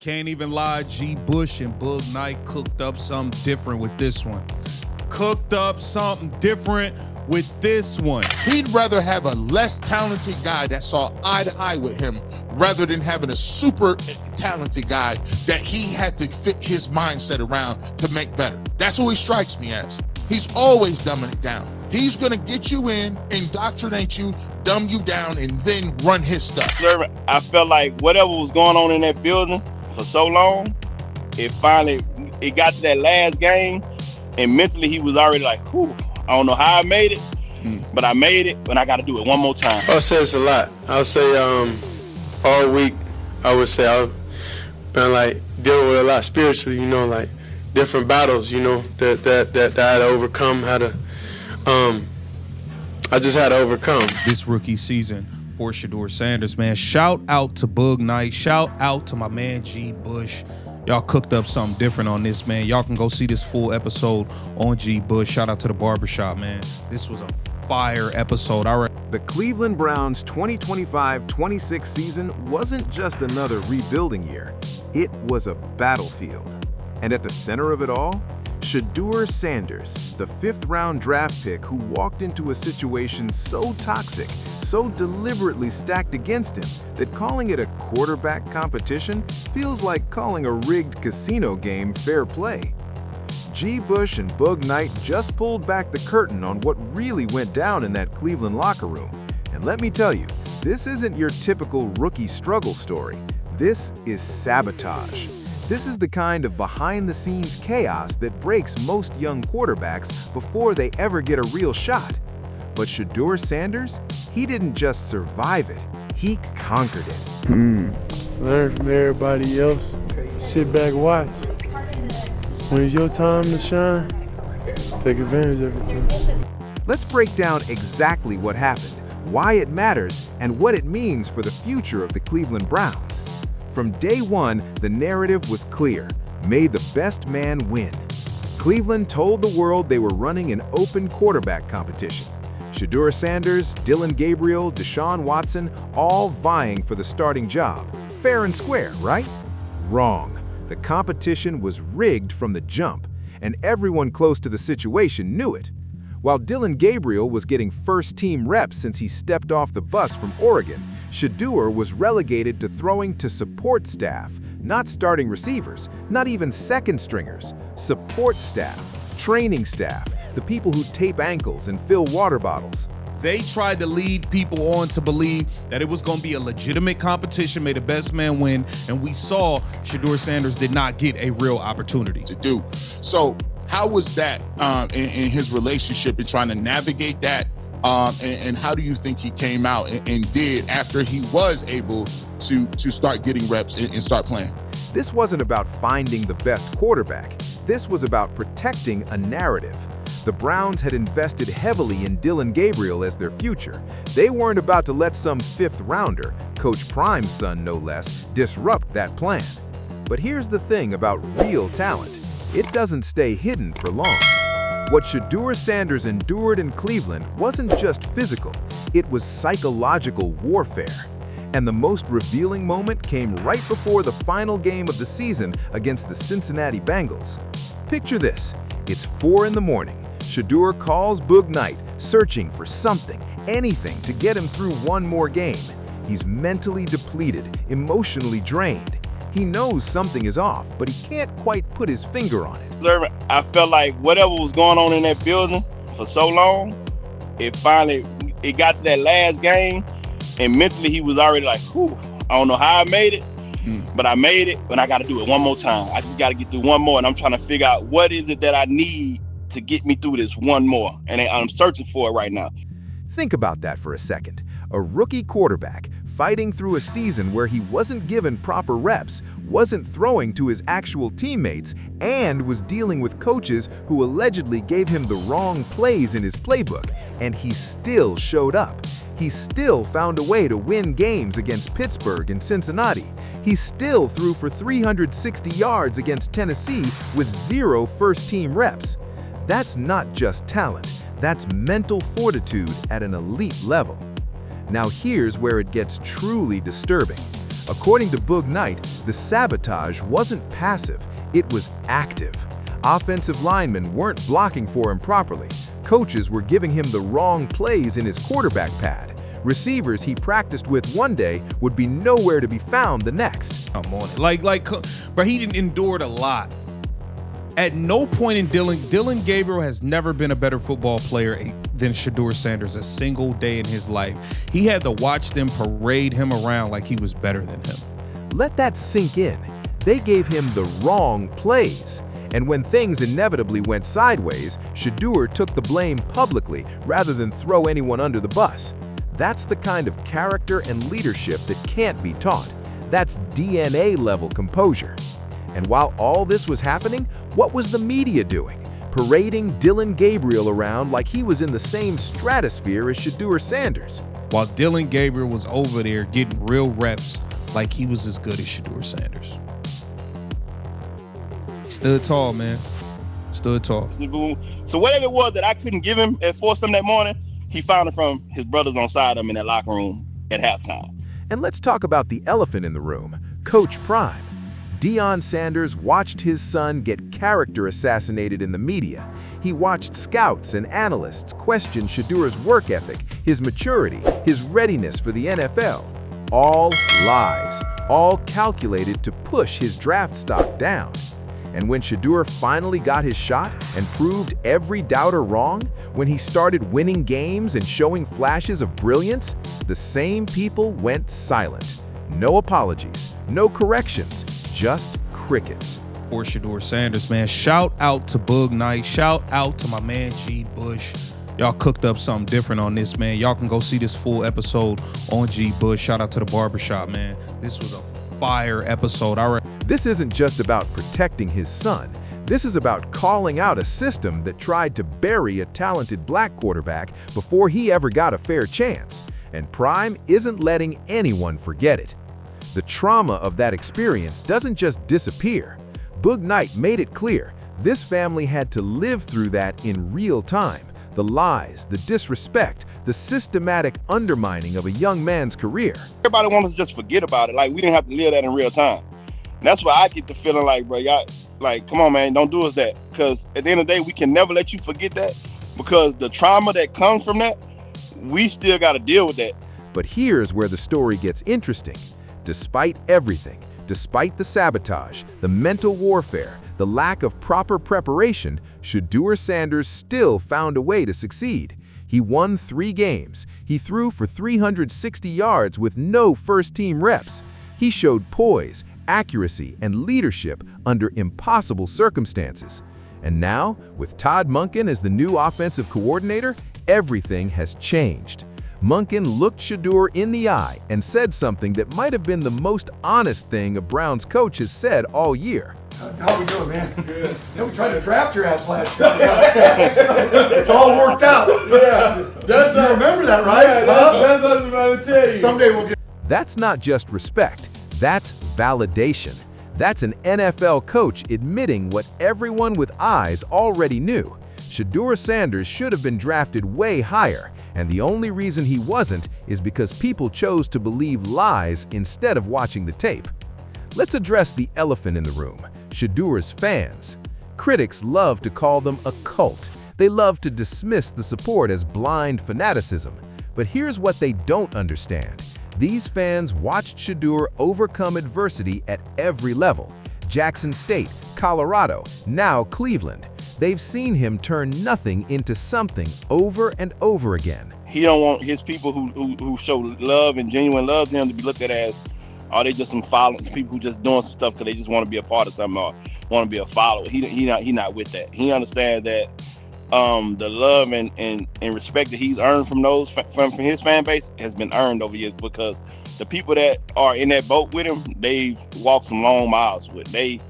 Can't even lie, Bush and Boog Knight cooked up something different with this one. Cooked up something different with this one. He'd rather have a less talented guy that saw eye to eye with him rather than having a super talented guy that he had to fit his mindset around to make better. That's who he strikes me as. He's always dumbing it down. He's gonna get you in, indoctrinate you, dumb you down, and then run his stuff. I felt like whatever was going on in that building for so long, it got to that last game, and mentally he was already like, whew, I don't know how I made it, but I made it, and I got to do it one more time. I'll say it's a lot. I'll say all week, I would say I've been like dealing with a lot spiritually, like different battles, that I had to overcome, I just had to overcome. This rookie season for Shedeur Sanders, man. Shout out to Boog Knight. Shout out to my man G Bush. Y'all cooked up something different on this, man. Y'all can go see this full episode on G Bush. Shout out to the barbershop, man. This was a fire episode. All right. The Cleveland Browns 2025-26 season wasn't just another rebuilding year. It was a battlefield. And at the center of it all, Shedeur Sanders, the fifth-round draft pick who walked into a situation so toxic, so deliberately stacked against him, that calling it a quarterback competition feels like calling a rigged casino game fair play. G. Bush and Boog Knight just pulled back the curtain on what really went down in that Cleveland locker room. And let me tell you, this isn't your typical rookie struggle story. This is sabotage. This is the kind of behind-the-scenes chaos that breaks most young quarterbacks before they ever get a real shot. But Shedeur Sanders, he didn't just survive it, he conquered it. Learn from everybody else. Sit back, watch. When it's your time to shine, take advantage of it. Let's break down exactly what happened, why it matters, and what it means for the future of the Cleveland Browns. From day one, the narrative was clear. May the best man win. Cleveland told the world they were running an open quarterback competition. Shedeur Sanders, Dillon Gabriel, Deshaun Watson, all vying for the starting job. Fair and square, right? Wrong. The competition was rigged from the jump, and everyone close to the situation knew it. While Dillon Gabriel was getting first-team reps since he stepped off the bus from Oregon, Shedeur was relegated to throwing to support staff, not starting receivers, not even second stringers. Support staff, training staff, the people who tape ankles and fill water bottles. They tried to lead people on to believe that it was going to be a legitimate competition, may the best man win, and we saw Shedeur Sanders did not get a real opportunity to do. So how was that in his relationship and trying to navigate that? And how do you think he came out and did after he was able to start getting reps and start playing? This wasn't about finding the best quarterback. This was about protecting a narrative. The Browns had invested heavily in Dillon Gabriel as their future. They weren't about to let some fifth-rounder, Coach Prime's son no less, disrupt that plan. But here's the thing about real talent. It doesn't stay hidden for long. What Shedeur Sanders endured in Cleveland wasn't just physical, it was psychological warfare. And the most revealing moment came right before the final game of the season against the Cincinnati Bengals. Picture this, it's 4 in the morning. Shedeur calls Boog Knight, searching for something, anything to get him through one more game. He's mentally depleted, emotionally drained. He knows something is off, but he can't quite put his finger on it. I felt like whatever was going on in that building for so long, it got to that last game, and mentally he was already like, whew, I don't know how I made it, but I made it, and I got to do it one more time. I just got to get through one more, and I'm trying to figure out what is it that I need to get me through this one more, and I'm searching for it right now. Think about that for a second. A rookie quarterback fighting through a season where he wasn't given proper reps, wasn't throwing to his actual teammates, and was dealing with coaches who allegedly gave him the wrong plays in his playbook, and he still showed up. He still found a way to win games against Pittsburgh and Cincinnati. He still threw for 360 yards against Tennessee with 0 first-team reps. That's not just talent, that's mental fortitude at an elite level. Now here's where it gets truly disturbing. According to Boog Knight, the sabotage wasn't passive, it was active. Offensive linemen weren't blocking for him properly. Coaches were giving him the wrong plays in his quarterback pad. Receivers he practiced with one day would be nowhere to be found the next. I'm on it. But he didn't endure a lot. At no point in Dillon Gabriel has never been a better football player than Shedeur Sanders a single day in his life. He had to watch them parade him around like he was better than him. Let that sink in. They gave him the wrong plays. And when things inevitably went sideways, Shedeur took the blame publicly rather than throw anyone under the bus. That's the kind of character and leadership that can't be taught. That's DNA-level composure. And while all this was happening, what was the media doing? Parading Dillon Gabriel around like he was in the same stratosphere as Shedeur Sanders. While Dillon Gabriel was over there getting real reps like he was as good as Shedeur Sanders. Stood tall, man. Stood tall. So whatever it was that I couldn't give him at 4 something that morning, he found it from his brothers on side of him in that locker room at halftime. And let's talk about the elephant in the room, Coach Prime. Deion Sanders watched his son get character assassinated in the media. He watched scouts and analysts question Shedeur's work ethic, his maturity, his readiness for the NFL. All lies, all calculated to push his draft stock down. And when Shedeur finally got his shot and proved every doubter wrong, when he started winning games and showing flashes of brilliance, the same people went silent. No apologies, no corrections, just crickets. For Shedeur Sanders, man, shout out to Boog Knight. Shout out to my man G Bush. Y'all cooked up something different on this, man. Y'all can go see this full episode on G Bush. Shout out to the barbershop, man. This was a fire episode. This isn't just about protecting his son. This is about calling out a system that tried to bury a talented black quarterback before he ever got a fair chance. And Prime isn't letting anyone forget it. The trauma of that experience doesn't just disappear. Boog Knight made it clear this family had to live through that in real time. The lies, the disrespect, the systematic undermining of a young man's career. Everybody wants to just forget about it. Like, we didn't have to live that in real time. And that's why I get the feeling like, bro, y'all, like, come on, man, don't do us that. Because at the end of the day, we can never let you forget that. Because the trauma that comes from that, we still got to deal with that. But here's where the story gets interesting. Despite everything, despite the sabotage, the mental warfare, the lack of proper preparation, Shedeur Sanders still found a way to succeed. He won 3 games. He threw for 360 yards with no first-team reps. He showed poise, accuracy, and leadership under impossible circumstances. And now, with Todd Monken as the new offensive coordinator, everything has changed. Monken looked Shedeur in the eye and said something that might have been the most honest thing a Browns coach has said all year. How we doing, man? Good. Yeah, we tried to draft your ass last year. It's all worked out. Yeah, You remember that, right? Yeah, that's what I was about to tell you. Someday we'll get. That's not just respect, that's validation. That's an NFL coach admitting what everyone with eyes already knew. Shedeur Sanders should have been drafted way higher, and the only reason he wasn't is because people chose to believe lies instead of watching the tape. Let's address the elephant in the room, Shedeur's fans. Critics love to call them a cult. They love to dismiss the support as blind fanaticism. But here's what they don't understand. These fans watched Shedeur overcome adversity at every level. Jackson State, Colorado, now Cleveland. They've seen him turn nothing into something over and over again. He don't want his people who show love and genuine love to him to be looked at as, are they just some followers, people who just doing some stuff because they just want to be a part of something or want to be a follower. He not with that. He understands that the love and respect that he's earned from those from his fan base has been earned over years, because the people that are in that boat with him, they've walked some long miles with. They've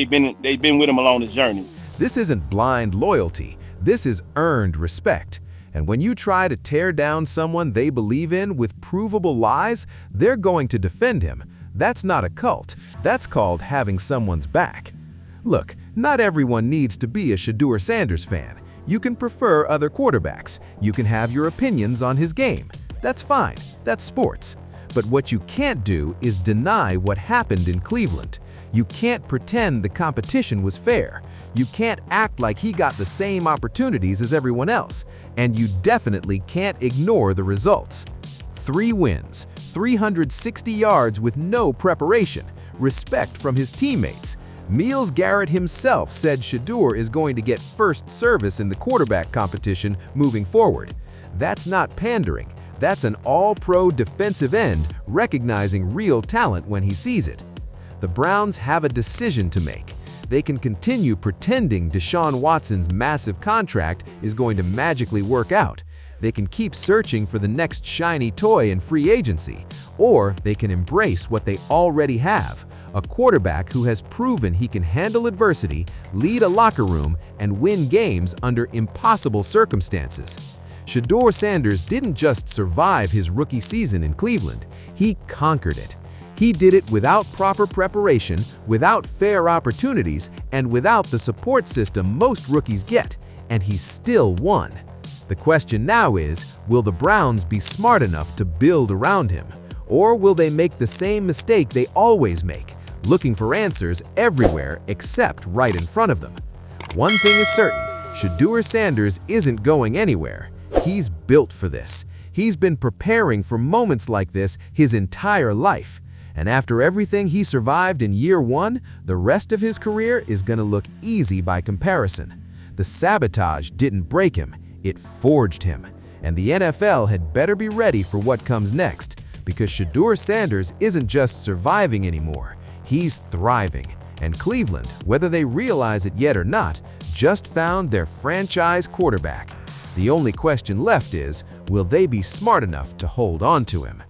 been with him along this journey. This isn't blind loyalty. This is earned respect. And when you try to tear down someone they believe in with provable lies, they're going to defend him. That's not a cult. That's called having someone's back. Look, not everyone needs to be a Shedeur Sanders fan. You can prefer other quarterbacks. You can have your opinions on his game. That's fine. That's sports. But what you can't do is deny what happened in Cleveland. You can't pretend the competition was fair. You can't act like he got the same opportunities as everyone else. And you definitely can't ignore the results. 3 wins, 360 yards with no preparation, respect from his teammates. Myles Garrett himself said Shedeur is going to get first service in the quarterback competition moving forward. That's not pandering. That's an all-pro defensive end recognizing real talent when he sees it. The Browns have a decision to make. They can continue pretending Deshaun Watson's massive contract is going to magically work out. They can keep searching for the next shiny toy in free agency, or they can embrace what they already have, a quarterback who has proven he can handle adversity, lead a locker room, and win games under impossible circumstances. Shedeur Sanders didn't just survive his rookie season in Cleveland, he conquered it. He did it without proper preparation, without fair opportunities, and without the support system most rookies get, and he still won. The question now is, will the Browns be smart enough to build around him? Or will they make the same mistake they always make, looking for answers everywhere except right in front of them? One thing is certain, Shedeur Sanders isn't going anywhere. He's built for this. He's been preparing for moments like this his entire life. And after everything he survived in year 1, the rest of his career is going to look easy by comparison. The sabotage didn't break him, it forged him. And the NFL had better be ready for what comes next, because Shedeur Sanders isn't just surviving anymore, he's thriving. And Cleveland, whether they realize it yet or not, just found their franchise quarterback. The only question left is, will they be smart enough to hold on to him?